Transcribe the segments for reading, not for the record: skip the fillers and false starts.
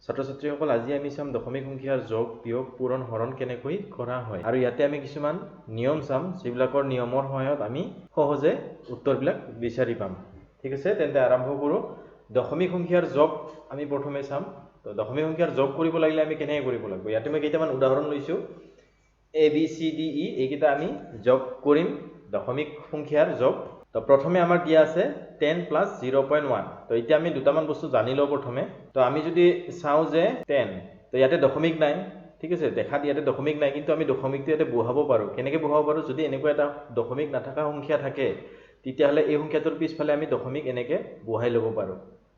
ছাত্ৰ ছাত্ৰীসকল আজি আমি চাম দশমিক সংখ্যাৰ যোগ বিয়োগ পূৰণ হৰণ কেনেকৈ কৰা হয় আৰু ইয়াতে আমি কিছুমান নিয়ম চাম যিবিলাকৰ নিয়মৰ সহায়ত আমি সহজে উত্তৰবিলাক বিচাৰি পাম ঠিক আছে তেন্তে আৰম্ভ কৰোঁ দশমিক সংখ্যাৰ যোগ আমি প্ৰথমে চাম তো দশমিক সংখ্যাৰ যোগ কৰিব লাগিলে আমি কেনেকৈ কৰিব লাগিব ইয়াতে মই কেইটামান উদাহৰণ লৈছো A B C D E এইকেইটা আমি যোগ কৰিম দশমিক সংখ্যাৰ যোগ তো প্ৰথমে আমাৰ দিয়া আছে 10 plus 0.1 তো এতিয়া আমি দুটামান বস্তু জানি লও প্ৰথমে তো আমি যদি চাও যে 10 তো ইয়াতে দশমিক নাই ঠিক আছে দেখাত ইয়াতে দশমিক নাই কিন্তু আমি দশমিকটো ইয়াতে বহাব পাৰো কেনেকৈ বহাব পাৰো যদি এনেকুৱা এটা দশমিক নাথাকা সংখ্যা থাকে তেতিয়াহলে এই সংখ্যাটোৰ পিছফালে আমি দশমিক এনেকৈ বহাই ল'ব পাৰো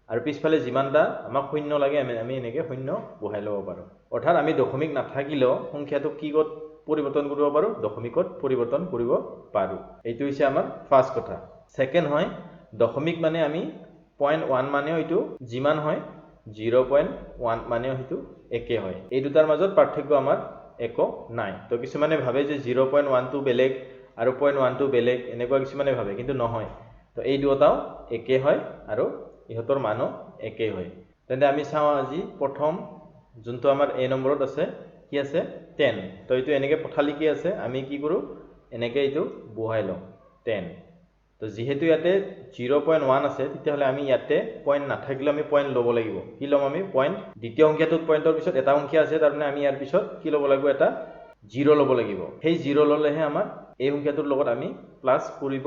আৰু পিছফালে যিমানটা আমাক শূন্য লাগে আমি এনেকৈ শূন্য বহাই ল'ব পাৰো অৰ্থাৎ আমি দশমিক নাথাকিলেও সংখ্যাটো কি ক'ত পৰিৱৰ্তন কৰিব পাৰো দশমিকত পৰিৱৰ্তন কৰিব পাৰো এইটো হৈছে আমাৰ ফাৰ্স্ট কথা সেকেন্ড হয় দশমিক মানে আমি 0.1 মানেও এটো যিমান হয় 0.1 মানেও হেতু একে হয় এই দুটাৰ মাজত পাৰ্থক্য আমাৰ একো নাই তো কিছুমানে ভাবে যে 0.1 টো বেলেগ আৰু 0.1 টো বেলেগ এনেকুৱা কিছুমানে ভাবে কিন্তু নহয় তো এই দুটাও একে হয় আৰু ইহতৰ মানো একে হয় তেন্তে আমি চাও আজি প্ৰথম যোনটো আমাৰ এ নম্বৰত আছে কি আছে 10 তো এইটো এনেকৈ পঠালি কি আছে আমি কি কৰো এনেকৈ এইটো বহাই লওঁ 10 তো যেহেতু ইয়াতে 0.1 আছে তেতিয়াহলে আমি ইয়াতে পয়েন্ট নাথাকিলে আমি পয়েন্ট ল'ব লাগিব কি ল'ম আমি পয়েন্ট দ্বিতীয় সংখ্যাটোত পয়েন্টৰ পিছত এটা সংখ্যা আছে তাৰ মানে আমি ইয়াৰ পিছত কি ল'ব লাগিব এটা 0 ল'ব লাগিব সেই 0 ল'লেহে আমাৰ এই সংখ্যাটোৰ লগত আমি প্লাস কৰিব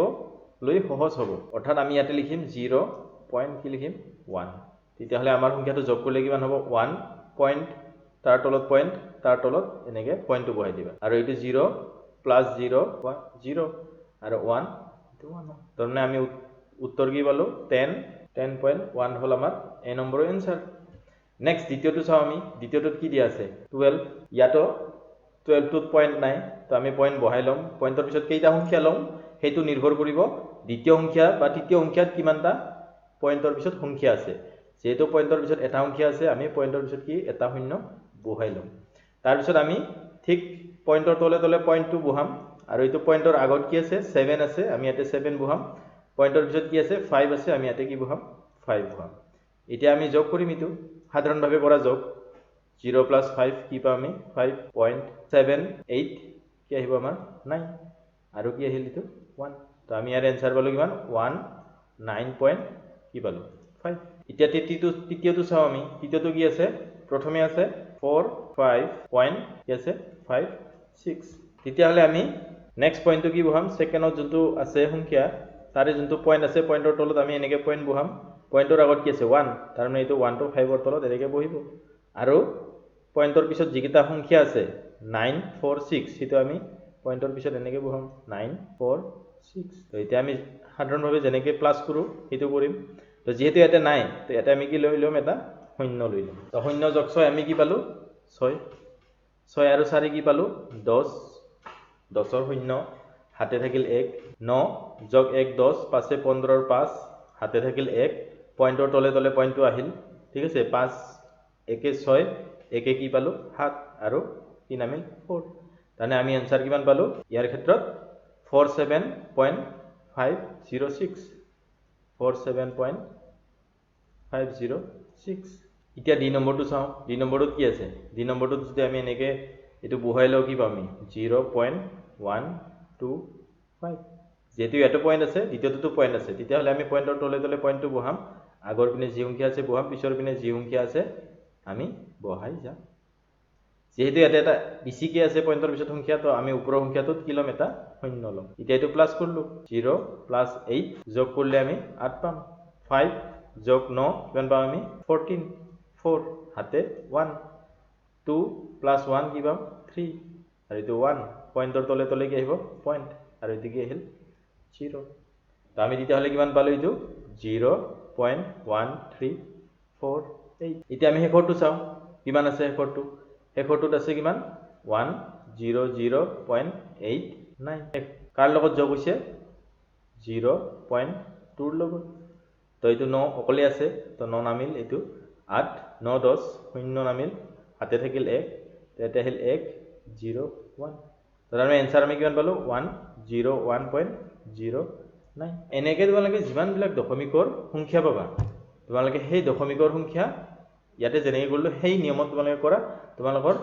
লৈ সহজ হ'ব অৰ্থাৎ আমি ইয়াতে লিখিম 0 পয়েন্ট কি লিখিম 1 তেতিয়াহলে আমাৰ সংখ্যাটো যোগ কৰিলে কিমান হ'ব 1 পয়েন্ট তাৰ তলত পয়েন্ট তাৰ তলত এনেকৈ পয়েন্টটো বহাই দিবা আৰু এইটো 0 প্লাস 0 0 আৰু 1 তাৰমানে আমি উত্তৰ কি পালো 10.1 হল আমাৰ এ নম্বৰৰ এনসার নেক্সট দ্বিতীয়টো চাও আমি দ্বিতীয়টোত কি দিয়া আছে 12 ইয়াতো 12 টোত পয়েন্ট নাই তো আমি পয়েন্ট বহাই লম পয়েন্টৰ পিছত কেইটা সংখ্যা লম হেতু নিৰ্ভৰ কৰিব দ্বিতীয় সংখ্যা বা তৃতীয় সংখ্যাত কিমানটা পয়েন্টৰ পিছত সংখ্যা আছে যেহেতু পয়েন্টৰ পিছত এটা সংখ্যা আছে আমি পয়েন্টৰ পিছত কি এটা শূন্য বহাই লম তাৰ পিছত আমি ঠিক পয়েন্টৰ তলে তলে পয়েন্টটো বহাম আৰু এইটো পয়েন্টৰ আগত কি আছে 7 আছে আমি ইয়াতে 7 বহাম পয়েন্টৰ পিছত কি আছে 5 আছে আমি ইয়াতে কি বহাম 5 বহাম এতিয়া আমি যোগ কৰিম ইটো সাধাৰণভাৱে কৰা যোগ 0 plus 5 কি পাম আমি 5.78 কি আহিব আমাৰ 9 আৰু কি আহিল ইটো 1 তো আমি ইয়াৰ এনসার পালো কিমান 19. কি পালো 5 এতিয়া তৃতীয়টো চাও আমি তৃতীয়টো কি আছে প্ৰথমে আছে 4 5 পয়েন্ট কি আছে 5 6 তেতিয়াহলে আমি নেক্সট পয়েন্টটো কি বহাম সেকেন্ডত যোনটো আছে সংখ্যা তাৰে যোনটো পয়েন্ট আছে পয়েন্টৰ তলত আমি এনেকৈ পয়েন্ট বহাম পয়েন্টৰ আগত কি আছে 1 তাৰ মানে এইটো 1 to 5 ৰ তলত এনেকৈ বহিব আৰু পয়েন্টৰ পিছত যিকেইটা সংখ্যা আছে 9 4 6 সেইটো আমি পয়েন্টৰ পিছত এনেকৈ বহাম 9 4 6 তো এতিয়া আমি সাধাৰণভাৱে যেনেকৈ প্লাস কৰো সেইটো কৰিম তো যেহেতু এটা নাই তো এটা আমি কি লৈ লম এটা শূন্য লৈ লম তো শূন্য যোগ 6 আমি কি পালো 6 6 আৰু 4 কি পালো 10 10 ৰ শূন্য হাতে থাকিল 1 9 যোগ 1 10 5 15 ৰ 5 হাতে থাকিল 1 পয়েন্টৰ তলে তলে পয়েন্টটো আহিল ঠিক আছে 5 1 6 1 কি পালো 7 আৰু কি নামিল 4 তানে আমি আনসাৰ কিমান পালো ইয়াৰ ক্ষেত্ৰত 47.506 47.506 এতিয়া ডি নম্বৰটো চাও ডি নম্বৰটোত কি আছে ডি নম্বৰটোত যদি আমি এনেকৈ এটো বহাই লও কি পাম 0.125 যেহেতু এটা পয়েন্ট আছে দ্বিতীয়টো পয়েন্ট আছে তেতিয়াহলে আমি পয়েন্টৰ তলে তলে পয়েন্টটো বহাম আগৰ পিনে যি সংখ্যা আছে বহাম পিছৰ পিনে যি সংখ্যা আছে আমি বহাই যাম যেহেতু এটা বেছিকে আছে পয়েন্টৰ পিছত সংখ্যা তো আমি ওপৰৰ সংখ্যাটোত কি লম এটা শূন্য লম এতিয়া এটো প্লাস করলো 0 plus 8 যোগ করলে আমি 8 পাম 5 যোগ 9 কিমান পাম আমি 14 4 হাতে 1 2 plus 1 কি পাম 3 আৰু এটো 1 পয়েন্টৰ তলে তলে কি আহিব পয়েন্ট আৰু এটো কি আহিল 0 তো আমি তেতিয়াহলে কিমান পালো এটো 0.1348 এতিয়া আমি হেকৰটো চাও কিমান আছে হেকৰটো হেকৰটোত আছে কিমান 100.89 কাৰ লগত যোগ হৈছে 0.2 ৰ লগত তো এইটো 9 অকলে আছে তো 9 নামিল এইটো 8 9 10 শূন্য নামিল হাতে থাকিল 1 তেতে আহিল 1 0 1 তো আমি আনসার আমি কিমান পালো 101.09 এনেকৈ তোমালোকে যিমান বিলাক দশমিকৰ সংখ্যা পাবা তোমালোকে সেই দশমিকৰ সংখ্যা ইয়াতে যেনেকৈ কৰিলোঁ সেই নিয়মত তোমালোকে কৰা, তোমালোকৰ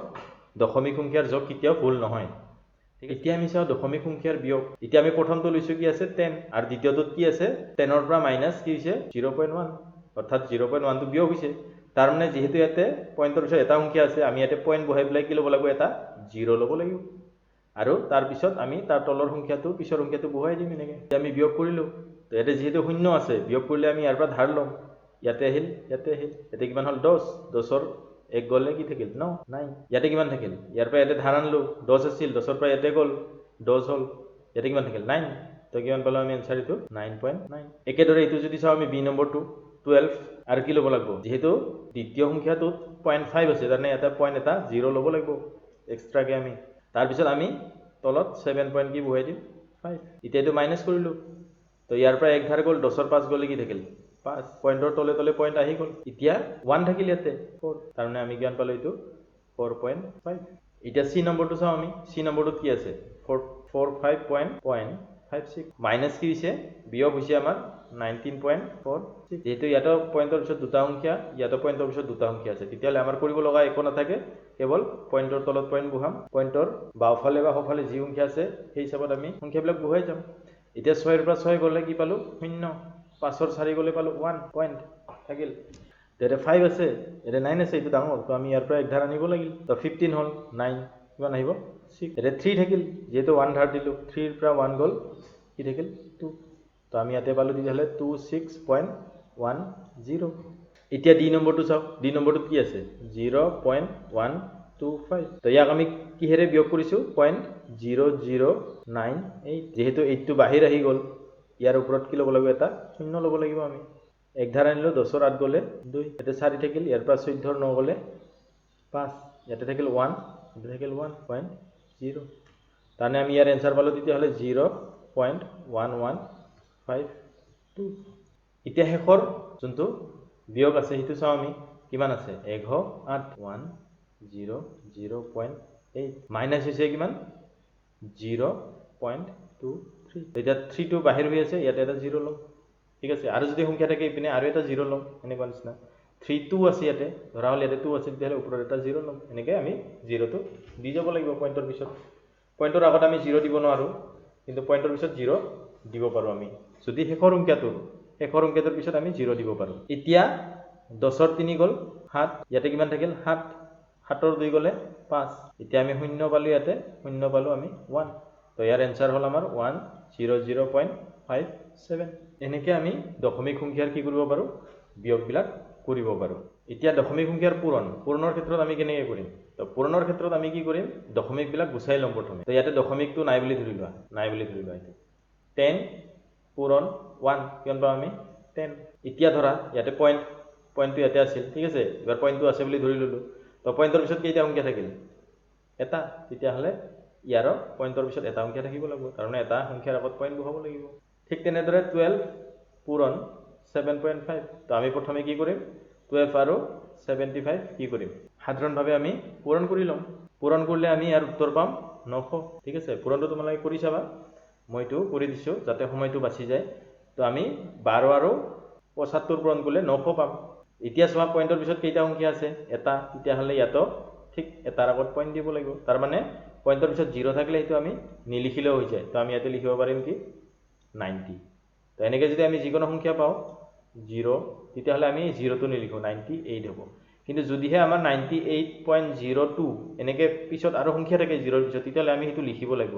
দশমিক সংখ্যাৰ যোগ কেতিয়াও ভুল নহয়। এতিয়া আমি চাওঁ দশমিক সংখ্যাৰ বিয়োগ। এতিয়া আমি প্ৰথমটো লৈছোঁ কি আছে 10 আৰু দ্বিতীয়টোত কি আছে 10ৰ পৰা মাইনাছ কি হৈছে 0.1, অৰ্থাৎ 0.1টো বিয়োগ হৈছে। তাৰমানে যিহেতু ইয়াতে পইণ্টৰ পিছত এটা সংখ্যা আছে, আমি ইয়াতে পইণ্ট বহাই পেলাই কি ল'ব লাগিব, এটা 0 ল'ব লাগিব। আৰু তাৰপিছত আমি তাৰ তলৰ সংখ্যাটো পিছৰ সংখ্যাটো বহাই দিম এনেকৈ। আমি বিয়োগ কৰিলোঁ, তো ইয়াতে যিহেতু শূন্য আছে, বিয়োগ কৰিলে আমি ইয়াৰ পৰা ধাৰ ল'ম, ইয়াতে আহিল, ইয়াতে আহিল, ইয়াতে কিমান হ'ল 10, 10ৰ 1 গ'লে কি থাকিল 9, ইয়াতে কিমান থাকিল, ইয়াৰ পৰা ইয়াতে ধাৰ আনিলোঁ, 10 আছিল, 10ৰ পৰা ইয়াতে গ'ল 10 হ'ল, ইয়াতে কিমান থাকিল 9, তো কিমান পালোঁ আমি এনচাৰ এইটো 9.9। একেদৰে এইটো যদি চাওঁ আমি বি নম্বৰটো 12 আৰু কি ল'ব লাগিব, যিহেতু দ্বিতীয় সংখ্যাটোত 0.5 আছে, তাৰমানে এটা পইণ্ট এটা 0 ল'ব লাগিব এক্সট্ৰাকৈ আমি। তাৰপিছত আমি তলত 7 পইণ্ট কি বহাই দিম 5। এতিয়া এইটো মাইনাছ কৰিলোঁ, তো ইয়াৰ পৰা 1 ধাৰ গ'ল, 10ৰ 5 গ'লে কি থাকিল 5, পইণ্টৰ তলে তলে পইণ্ট আহি গ'ল। এতিয়া 1 থাকিল ইয়াতে 4, তাৰমানে আমি কিমান পালোঁ এইটো 4.5। এতিয়া চি নম্বৰটো চাওঁ আমি, চি নম্বৰটোত কি আছে 45.56, মাইনাছ কি হৈছে বিয়োগ হৈছে আমাৰ 19.46। যেহেতু ইয়াতো পইণ্টৰ পিছত দুটা সংখ্যা, ইয়াতো পইণ্টৰ পিছত দুটা সংখ্যা আছে, তেতিয়াহ'লে আমাৰ কৰিব লগা একো নাথাকে, কেৱল পইণ্টৰ তলত পইণ্ট বহাম, পইণ্টৰ বাওঁফালে বা সোঁফালে যি সংখ্যা আছে সেই হিচাপত আমি সংখ্যাবিলাক বহাই যাম। এতিয়া 6ৰ পৰা 6 গ'লে কি পালোঁ 0, 5ৰ 4 গ'লে পালোঁ 1 পইণ্ট থাকিল। ইয়াতে 5 আছে, ইয়াতে 9 আছে, এইটো ডাঙৰ, তো আমি ইয়াৰ পৰা 1 ধাৰ আনিব লাগিল, তো 15 হ'ল, 9 কিমান আহিব 6। ইয়াতে 3 থাকিল, যিহেতু 1 ধাৰ দিলোঁ, 3ৰ পৰা 1 গ'ল কি থাকিল 2, তো আমি ইয়াতে পালোঁ তেতিয়াহ'লে 26.10। এতিয়া ডি নম্বৰটো চাওক, ডি নম্বৰটোত কি আছে 0.125, তো ইয়াক আমি কিহেৰে বিয়োগ কৰিছোঁ 0.0098, যিহেতু 8টো বাহিৰ আহি গ'ল, ইয়াৰ ওপৰত কি ল'ব লাগিব এটা 0 ল'ব লাগিব আমি। 1 ধাৰ আনিলোঁ, 10ৰ 8 গ'লে 2, ইয়াতে 4 থাকিল, ইয়াৰ পৰা 14ৰ 9 গ'লে 5, ইয়াতে থাকিল 1, ইয়াতে থাকিল 1.0, তাৰমানে আমি ইয়াৰ এনচাৰ পালোঁ তেতিয়াহ'লে 0.1152। এতিয়া শেষৰ যোনটো বিয়োগ আছে সেইটো চাওঁ আমি, কিমান আছে 108 মাইনাছ হৈছে কিমান 0.23, এতিয়া 3টো বাহিৰ হৈ আছে, ইয়াতে এটা 0 ল'ম, ঠিক আছে। আৰু যদি সংখ্যা থাকে ইপিনে আৰু এটা 0 ল'ম, এনেকুৱা নিচিনা 3 2 আছে ইয়াতে, ধৰা হ'ল ইয়াতে 2 আছে, তেতিয়াহ'লে ওপৰত এটা 0 ল'ম, এনেকৈ আমি 0টো দি যাব লাগিব পইণ্টৰ পিছত। পইণ্টৰ আগত আমি 0 দিব নোৱাৰোঁ, কিন্তু পইণ্টৰ পিছত 0 দিব পাৰোঁ আমি, যদি শেষৰ সংখ্যাটোৰ পিছত আমি 0 দিব পাৰোঁ। এতিয়া 10ৰ 3 গ'ল 7, ইয়াতে কিমান থাকিল 7, 7ৰ 2 গ'লে 5, এতিয়া আমি 0 পালোঁ, ইয়াতে 0 পালোঁ আমি 1, তো ইয়াৰ এনচাৰ হ'ল আমাৰ 100.57। এনেকৈ আমি দশমিক সংখ্যাৰ কি কৰিব পাৰোঁ বিয়োগবিলাক কৰিব পাৰোঁ। এতিয়া দশমিক সংখ্যাৰ পূৰণৰ ক্ষেত্ৰত আমি কেনেকৈ কৰিম, তো পূৰণৰ ক্ষেত্ৰত আমি কি কৰিম দশমিকবিলাক গুচাই ল'ম প্ৰথমে। তো ইয়াতে দশমিকটো নাই বুলি ধৰি লোৱা, এইটো 10 পূৰণ 1 কিমান পাওঁ আমি 10। এতিয়া ধৰা ইয়াতে পইণ্টটো ইয়াতে আছিল, ঠিক আছে, এবাৰ পইণ্টটো আছে বুলি ধৰি ল'লোঁ, তো পইণ্টৰ পিছত কেইটা সংখ্যা থাকিল এটা, তেতিয়াহ'লে ইয়াৰো পইণ্টৰ পিছত এটা সংখ্যা থাকিব লাগিব, কাৰণ এটা সংখ্যাৰ আগত পইণ্ট বহাব লাগিব। ঠিক তেনেদৰে 12 পূৰণ 7.5, তো আমি প্ৰথমে কি কৰিম 12 আৰু 75 কি কৰিম সাধাৰণভাৱে আমি পূৰণ কৰি ল'ম। পূৰণ কৰিলে আমি ইয়াৰ উত্তৰ পাম 900, ঠিক আছে। পূৰণটো তোমালোকে কৰি চাবা, মইতো কৰি দিছোঁ যাতে সময়টো বাচি যায়। তো আমি 12 আৰু 75 পূৰণ কৰিলে 900 পাম। এতিয়া চোৱা পইণ্টৰ পিছত কেইটা সংখ্যা আছে এটা, তেতিয়াহ'লে ইয়াতো ঠিক এটাৰ আগত পইণ্ট দিব লাগিব, তাৰমানে পইণ্টৰ পিছত 0 থাকিলে সেইটো আমি নিলিখিলেও হৈ যায়, তো আমি ইয়াতে লিখিব পাৰিম কি 90। তো এনেকৈ যদি আমি যিকোনো সংখ্যা পাওঁ 0, তেতিয়াহ'লে আমি 0টো নিলিখোঁ, 98 হ'ব। কিন্তু যদিহে আমাৰ 98.02 এনেকৈ পিছত আৰু সংখ্যা থাকে 0ৰ পিছত, তেতিয়াহ'লে আমি সেইটো লিখিব লাগিব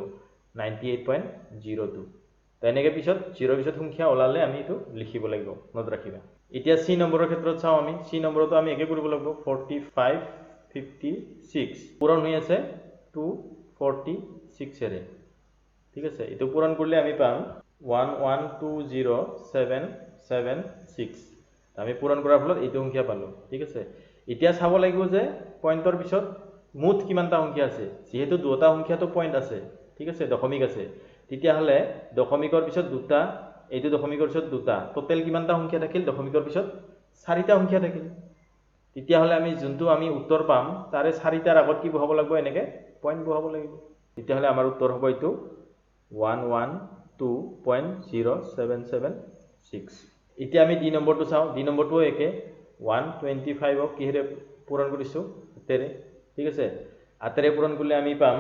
98.02। তো এনেকৈ পিছত 0ৰ পিছত সংখ্যা ওলালে আমি এইটো লিখিব লাগিব, মনত ৰাখিবা। এতিয়া চি নম্বৰৰ ক্ষেত্ৰত চাওঁ আমি, চি নম্বৰতো আমি একে কৰিব লাগিব 4556 পূৰণ হৈ আছে 246এৰে, ঠিক আছে। এইটো পূৰণ কৰিলে আমি পাম 1120776, আমি পূৰণ কৰাৰ ফলত এইটো সংখ্যা পালোঁ, ঠিক আছে। এতিয়া চাব লাগিব যে পইণ্টৰ পিছত মুঠ কিমানটা সংখ্যা আছে, যিহেতু দুটা সংখ্যাটো পইণ্ট আছে, ঠিক আছে, দশমিক আছে, তেতিয়াহ'লে দশমিকৰ পিছত দুটা, এইটো দশমিকৰ পিছত দুটা, টোটেল কিমানটা সংখ্যা থাকিল দশমিকৰ পিছত 4টা সংখ্যা থাকিল। তেতিয়াহ'লে আমি যোনটো আমি উত্তৰ পাম তাৰে 4টাৰ আগত কি বহাব লাগিব, এনেকৈ পইণ্ট বহাব লাগিব, তেতিয়াহ'লে আমাৰ উত্তৰ হ'ব এইটো 112.0776। এতিয়া আমি ডি নম্বৰটো চাওঁ, ডি নম্বৰটোও একে 125ক কিহেৰে পূৰণ কৰিছোঁ হাতেৰে ঠিক আছে হাতেৰে পূৰণ কৰিলে আমি পাম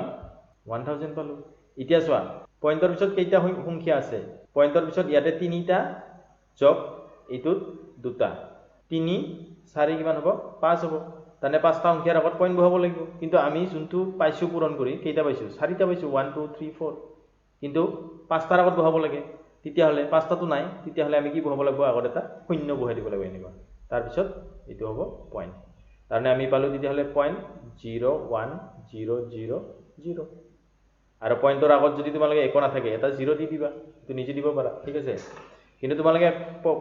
1000 পালোঁ এতিয়া চোৱা পইণ্টৰ পিছত কেইটা সংখ্যা আছে পইণ্টৰ পিছত ইয়াতে 3টা যোগ এইটোত 2টা 3 4 কিমান হ'ব 5 হ'ব তানে 5টা সংখ্যাৰ আগত পইণ্ট বহাব লাগিব কিন্তু আমি যোনটো পাইছো পূৰণ কৰি কেইটা পাইছো 4টা পাইছো 1 2 3 4 কিন্তু 5টাৰ আগত বহাব লাগে তেতিয়া হলে 5টাটো নাই তেতিয়া হলে আমি কি বহাব লাগিব আগত এটা শূন্য বহাই দিব লাগিব এনেকুৱা তাৰ পিছত এটো হ'ব পইণ্ট তাৰনে আমি পালো তেতিয়া হলে পইণ্ট 0 1 0 0 0 আৰু পইণ্টৰ আগত যদি তোমালোকে একো না থাকে এটা 0 দি দিবা তুমি নিজে দিব পাৰা ঠিক আছে কিন্তু তোমালোকে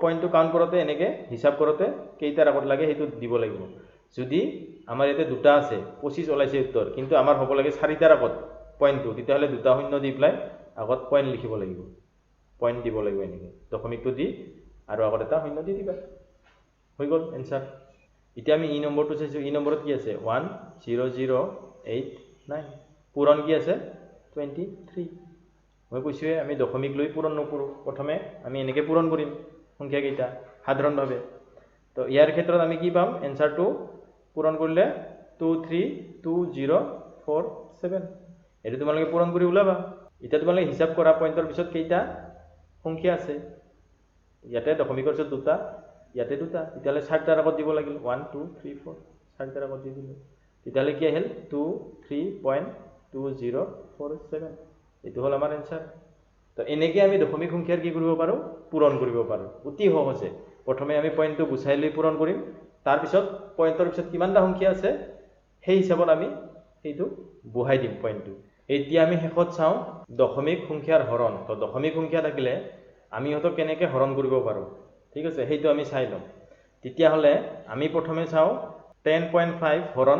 পইণ্টটো কাউন্ট কৰোতে এনেকে হিসাব কৰোতে কেইটাৰ আগত লাগে হেতু দিব লাগিব যদি আমাৰ এতে দুটা আছে 25 ওলাইছে উত্তৰ কিন্তু আমাৰ হ'ব লাগে 4টাৰ আগত পইণ্টটো তেতিয়া হলে দুটা শূন্য দি প্লাই আগত পইণ্ট লিখিব লাগিব পইণ্ট দিব লাগিব এনেকে দশমিকটো দি আৰু আগত এটা শূন্য দি দিবা হৈ গল এনসাৰ এতিয়া আমি ই নম্বৰটো চাইছো ই নম্বৰত কি আছে 10089 পূৰণ কি আছে 23 মই কৈছোৱে আমি দশমিক লৈ পূৰণ নকৰো প্ৰথমে আমি এনেকে পূৰণ কৰিম সংখ্যা কেইটা সাধাৰণভাৱে তো ইয়াৰ ক্ষেত্ৰত আমি কি পাম এনসাৰটো পূৰণ কৰিলে 232047 এটো তোমালোকে পূৰণ কৰি উলাবা এটা তোমালোকে হিসাব কৰা পইণ্টৰ পিছত কেইটা সংখ্যা আছে ইয়াতে দশমিকৰ পিছত দুটা ইয়াতে দুটা তেতিয়ালে 4টাৰ আগত দিব লাগিল 1 2 3 4 4টাৰ আগত দি দিলো তেতিয়ালে কি আহিল 23.2047 এটো হল আমাৰ এনসাৰ তো এনেকে আমি দশমিক সংখ্যাৰ কি কৰিব পাৰো পূৰণ কৰিব পাৰো অতি সহজে প্ৰথমে আমি পইণ্টটো গুছাই লৈ পূৰণ কৰিম তাৰ পিছত পইণ্টৰ পিছত কিমানটা সংখ্যা আছে সেই হিচাপত আমি এইটো বহাই দিম পইণ্টটো এতিয়া আমি শেষত চাও দশমিক সংখ্যাৰ হৰণ তো দশমিক সংখ্যা থাকিলে আমি হয়তো কেনেকে হৰণ কৰিব পাৰো ঠিক আছে হেইটো আমি চাই লম তেতিয়া হলে আমি প্ৰথমে চাও 10.5 হৰণ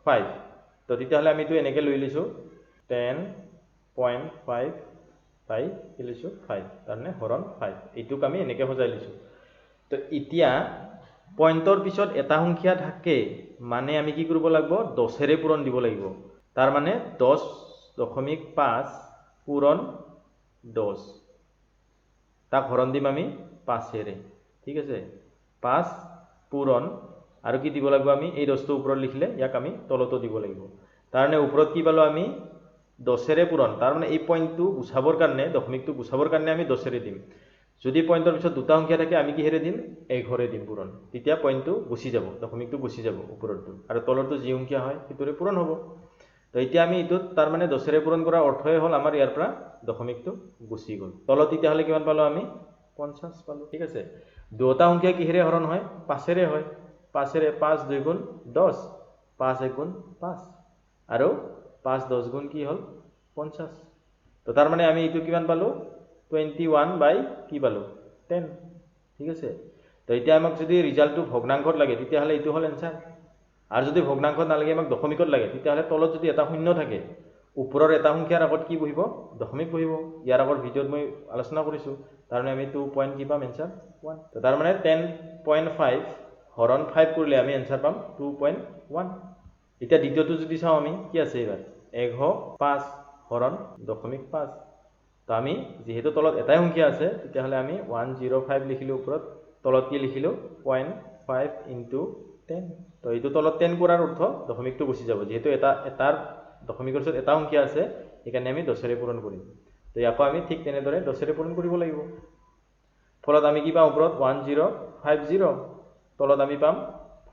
5 তো তেতিয়া হলে আমি তো এনেকে লৈ লিছো 10.5 বাই কি লিছো 5 তাৰনে হৰণ 5 এইটোক আমি এনেকে সজাই লিছো তো এতিয়া পইণ্টৰ পিছত এটা সংখ্যা থাকে মানে আমি কি কৰিব লাগিব 10 এৰে পূৰণ দিব লাগিব তাৰ মানে 10.5 পূৰণ 10 তাক হৰণ দিম আমি 5 এৰে ঠিক আছে 5 পূৰণ আৰু কি দিব লাগিব আমি এই 10টো ওপৰত লিখিলে ইয়াক আমি তলতো দিব লাগিব তাৰনে ওপৰত কি পালো আমি 10 এৰে পূৰণ তাৰ মানে এই পইণ্টটো গুছাবৰ কাৰণে দশমিকটো গুছাবৰ কাৰণে আমি 10 এৰে দিম যদি পইণ্টৰ পিছত দুটা সংখ্যা থাকে আমি কি হেৰে দিম 1 এৰে দিম পূৰণ তেতিয়া পইণ্টটো গুছি যাব দশমিকটো গুছি যাব ওপৰটো আৰু তলৰটো যি সংখ্যা হয় হেতুৰে পূৰণ হ'ব তো এতিয়া আমি ইটোত তাৰ মানে 10 এৰে পূৰণ কৰাৰ অৰ্থই হল আমাৰ ইয়াৰ পৰা দশমিকটো গুছি গল তলত এতিয়া হলে কিমান পালো আমি 50 পালো ঠিক আছে দুটা সংখ্যা কিহেৰে হৰণ হয় 5 এৰে হয় 5 এৰে 5 2 গুণ 10 5 1 গুণ 5 আৰু 5 10 গুণ কি হল 50 তো তাৰ মানে আমি ইটো কিমান পালো 21 বাই কি পালো 10 ঠিক আছে তো এতিয়া আমাক যদি ৰিজাল্টটো ভগ্নাংশত লাগে তেতিয়া হলে ইটো হল এনসার আর যদি ভগ্নাংশত নালাগে আমাক দশমিকত লাগে তেতিয়া হলে তলত যদি এটা শূন্য থাকে উপৰৰ এটা সংখ্যাৰ আগত কি বহিব দশমিক বহিব ইয়াৰ আগৰ ভিডিঅত মই আলোচনা কৰিছো তাৰমানে আমি 2 পইণ্ট কি পাম এনসাৰ 1 তো তাৰ মানে 10.5 হৰণ 5 কৰিলে আমি এনসার পাম 2.1 এতিয়া দ্বিতীয়টো যদি চাও আমি কি আছে এবাৰ 105 হৰণ দশমিক 5 তো আমি যেহেতু তলত এটাই সংখ্যা আছে তেতিয়া হলে আমি 105 লিখিলো ওপৰত তলত কি লিখিলো 0.5 ইনটু 10 তো এইটো তলত 10 কৰাৰ অৰ্থ দশমিকটো গুছি যাব যেহেতু এটাৰ দশমিকৰ পিছত এটা সংখ্যা আছে এখানে আমি 10 এৰে পূৰণ কৰিম তো ইয়াকো আমি ঠিক তেনেদৰে 10 এৰে পূৰণ কৰিব লাগিব ফলত আমি কি পাম ওপৰত 1050 তলত আমি পাম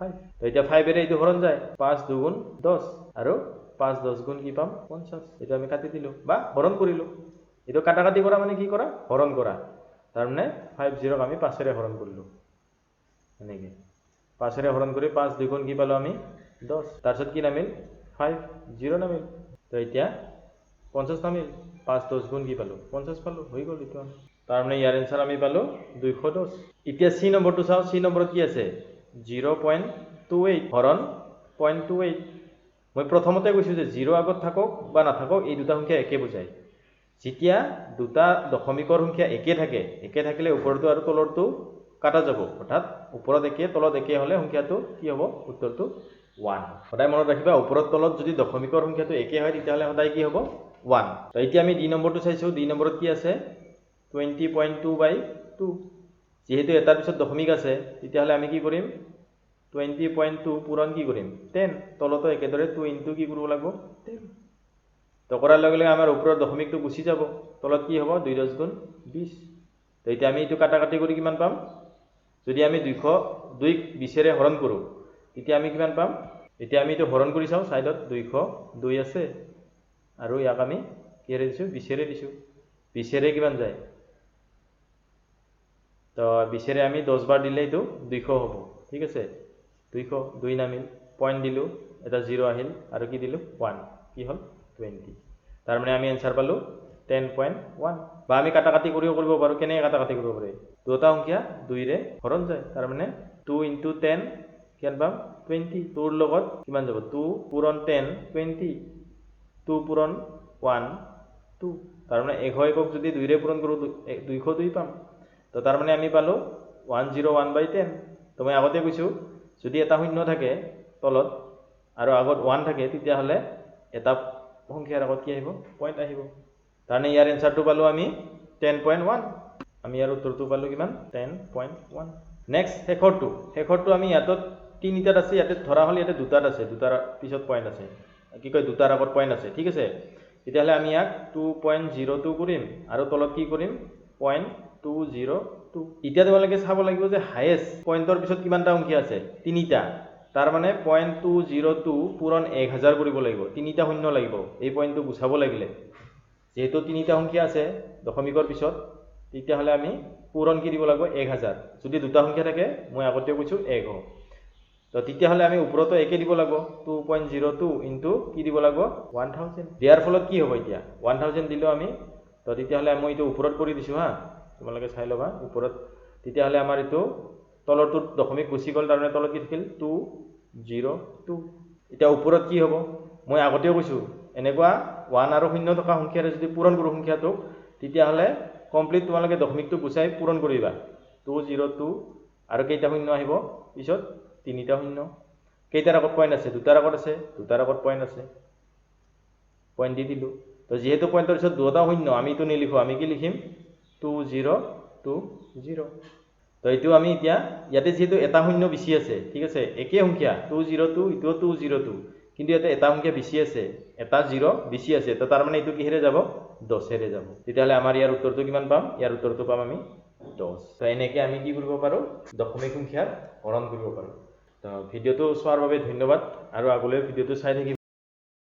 5 তো এটা 5 এৰে এইটো হৰণ যায় 5 2 গুণ 10 আৰু 5 10 গুণ কি পাম 50 এটা আমি কাটি দিলো বা হৰণ কৰিলো এটো কাটাকাটি কৰা মানে কি কৰা হৰণ কৰা তাৰ মানে 50 ক আমি 5 এৰে হৰণ কৰিলো এনেকে 5 এৰে হৰণ কৰি 5 2 গুণ কি পালো আমি 10 তাৰ পিছত কি নামিল 5 0 নামিল তো এতিয়া 50 নামিল 5 10 গুণ কি পালো 50 পালো হৈ গল এটো তাৰ মানে ইয়াৰ এনসাৰ আমি পালো 210 এতিয়া সি নম্বৰটো চাও সি নম্বৰত কি আছে 0.28 হৰণ 0.28 মই প্ৰথমতে কৈছো যে 0 আগত থাকক বা না থাকক এই দুটা সংখ্যা একে বুজায় যেতিয়া দুটা দশমিকৰ সংখ্যা একে থাকিলে ওপৰটো আৰু তলৰটো কাটা যাব অৰ্থাৎ ওপৰত একে তলত একে হলে সংখ্যাটো কি হ'ব উত্তৰটো 1 সদায় মনত ৰাখিবা ওপৰত তলত যদি দশমিকৰ সংখ্যাটো একে হয় তেতিয়া হলে সদায় কি হ'ব 1 তো এতিয়া আমি ডি নম্বৰটো চাইছো ডি নম্বৰত কি আছে 20.2/2 যেহেতু এটাৰ পিছত দশমিক আছে তেতিয়া হলে আমি কি কৰিম 20.2 পূৰণ কি কৰিম 10 তলতো একেদৰে 2 ইনটু কি কৰিব লাগিব 10 তো কৰাৰ লগে লগে আমাৰ ওপৰৰ দশমিকটো গুচি যাব তলত কি হ'ব 2 10 গুণ 20 তো এতিয়া আমি এইটো কাটাকাটি কৰি কিমান পাম যদি আমি 200 2 20 ৰে হৰণ কৰো তেতিয়া আমি কিমান পাম এতিয়া আমি এইটো হৰণ কৰি চাও সাইডত 202 আছে আৰু ইয়াক আমি কিৰে দিছো 20 ৰে দিছো 20 ৰে কিমান যায় তো 20 ৰে আমি 10 বাৰ দিলে এইটো 200 হ'ব ঠিক আছে 200 2 নামিল পয়েন্ট দিলু এটা 0 আহিল আৰু কি দিলু 1 কি হল 20 তাৰ মানে আমি आंसर পালো 10.1 বা আমি কাটাকাটি কৰিব পাৰো কেনে কাটাকাটি কৰিব পাৰি দুটা সংখ্যা 2 ৰে হৰণ যায় তাৰ মানে 2 * 10 কিমান পাম 20 2 ৰ লগত কিমান যাব 2 পূৰণ 10 20 2 পূৰণ 1 2 তাৰ মানে 1 একক যদি 2 ৰে পূৰণ কৰো 202 পাম তো তাৰ মানে আমি পালো 101/10 তো মই আগতে কৈছো যদি এটা শূন্য থাকে তলত আৰু আগত 1 থাকে তেতিয়া হলে এটা সংখ্যাৰ আগত কি আহিব পয়েন্ট আহিব তাৰনে ইয়াৰ आंसरটো পালো আমি 10.1 আমি ইয়াৰ উত্তৰটো পালো কিমান 10.1 নেক্সট শেষৰটো আমি ইয়াত তিনিটাত আছে ইয়াতে ধৰা হল ইয়াতে দুটাত আছে দুটাৰ পিছত পয়েন্ট আছে কি কয় দুটাৰ আগত পয়েন্ট আছে ঠিক আছে তেতিয়া হলে আমি ইয়াক 2.02 কৰিম আৰু তলত কি কৰিম 0.202 এতিয়া তোমালোকে চাব লাগিব যে হাইয়েস্ট পয়েন্টৰ পিছত কিমানটা সংখ্যা আছে তিনিটা তাৰ মানে 0.202 পূৰণ 1000 কৰিব লাগিব তিনিটা শূন্য লাগিব এই পয়েন্টটো গুছাব লাগিলে যেহেতু তিনিটা সংখ্যা আছে দশমিকৰ পিছত তেতিয়া হলে আমি পূৰণ কি দিব লাগিব 1000 যদি দুটা সংখ্যা থাকে মই আগতে কৈছো 1 হ'ব তো তেতিয়া হলে আমি ওপৰতো একে দিব লাগিব 2.02 ইনটু কি দিব লাগিব 1000 দিয়াৰ ফলত কি হ'ব এতিয়া 1000 দিলো আমি তো তেতিয়া হলে মই এইটো ওপৰত কৰি দিছো হা তোমালোকে চাই লবা ওপৰত তেতিয়া হলে আমাৰ এইটো তলৰটো দশমিক গুচি গল তাৰ মানে তলত কি থাকিল 202 এটা ওপৰত কি হ'ব মই আগতেও কৈছো এনেকুৱা 1 আৰু 0 থকা সংখ্যাৰে যদি পূৰণ কৰো সংখ্যাটো তেতিয়া হলে কমপ্লিট তোমালোকে দশমিকটো গুচাই পূৰণ কৰিবা 202 আৰু কেইটা শূন্য আহিব পিছত তিনিটা শূন্য কেইটাৰ আগত পয়েন্ট আছে দুটাৰ আগত আছে দুটাৰ আগত পয়েন্ট আছে পয়েন্ট দি দিলু তো যেহেতু পয়েন্টৰ পিছত দুটা শূন্য আমি তো নিলিখো আমি কি লিখিম 2020 তো এইটো আমি এতিয়া ইয়াতে যেহেতু এটা শূন্য বেশি আছে ঠিক আছে একে সংখ্যা 202 ইটো 202 কিন্তু ইয়াতে এটা সংখ্যা বেশি আছে এটা 0 বেশি আছে তো তাৰ মানে এইটো কিহেৰে যাব 10 ৰে যাব তেতিয়াহলে আমাৰ ইয়াৰ উত্তৰটো কিমান পাম ইয়াৰ উত্তৰটো পাম আমি 10 তো এনেকৈ আমি কি কৰিব পাৰো দশমিক সংখ্যাৰ হৰণ কৰিব পাৰো তো ভিডিওটো চোৱাৰ বাবে ধন্যবাদ আৰু আগলৈ ভিডিওটো চাই থাকিব